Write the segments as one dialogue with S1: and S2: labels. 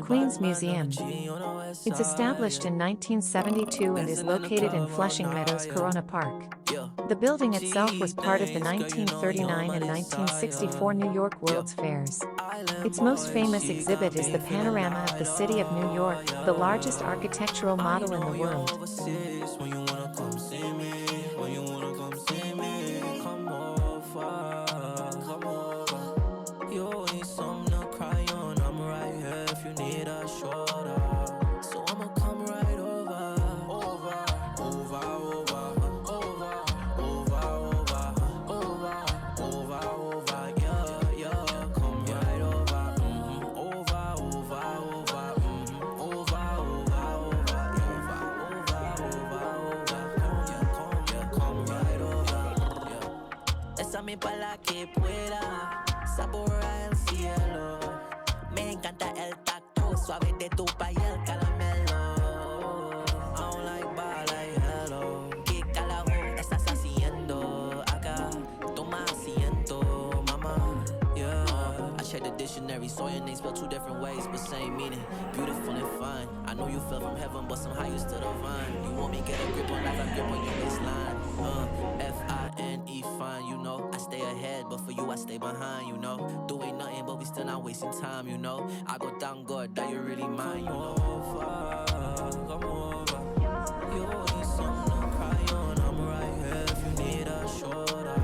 S1: Queens Museum. It's established in 1972 and is located in Flushing Meadows, Corona Park. The building itself was part of the 1939 and 1964 New York World's Fairs. Its most famous exhibit is the panorama of the city of New York, the largest architectural model in the world.
S2: Para la que pueda saborear el cielo. Me encanta el tacto suave de tu piel, el caramelo. I don't like bad like hello. ¿Qué carajo estás haciendo acá? Toma asiento, mama. Yeah. I checked the dictionary, saw your name spelled two different ways, but same meaning. Beautiful and fine. I know you fell from heaven, but somehow you still divine. You want me get a grip on life, I grip on your waistline. F-I-N-E, fine, you know. I stay ahead, but for you I stay behind, you know. Doing nothing, but we still not wasting time, you know. I go down good, that you're really mine, you know. Come over, you need something to cry on. I'm right here if you need a shoulder.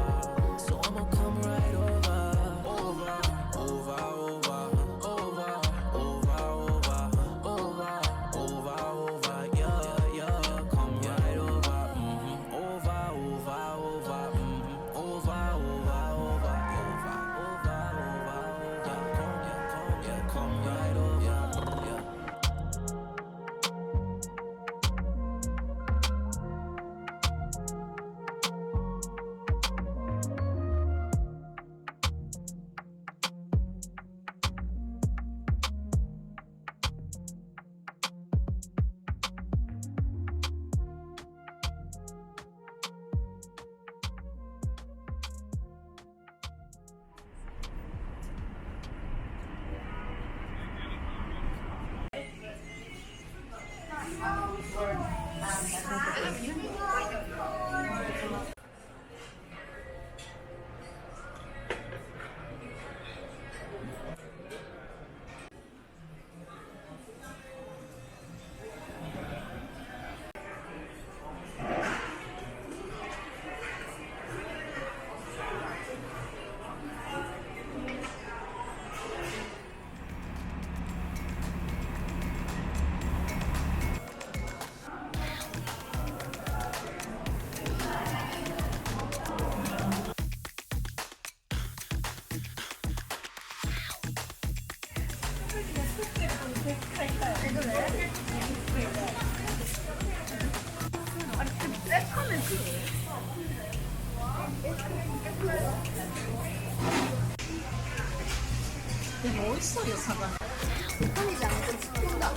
S2: So I'ma come right over, over, over, over, over, over, over, over, over, yeah, yeah, come right over, over, over, over, over, over, yeah, come right over, yeah.
S3: 되게 멋있어, 이 사과. 편이지 않고 스푼다.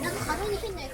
S3: 나도 가면이 핀네.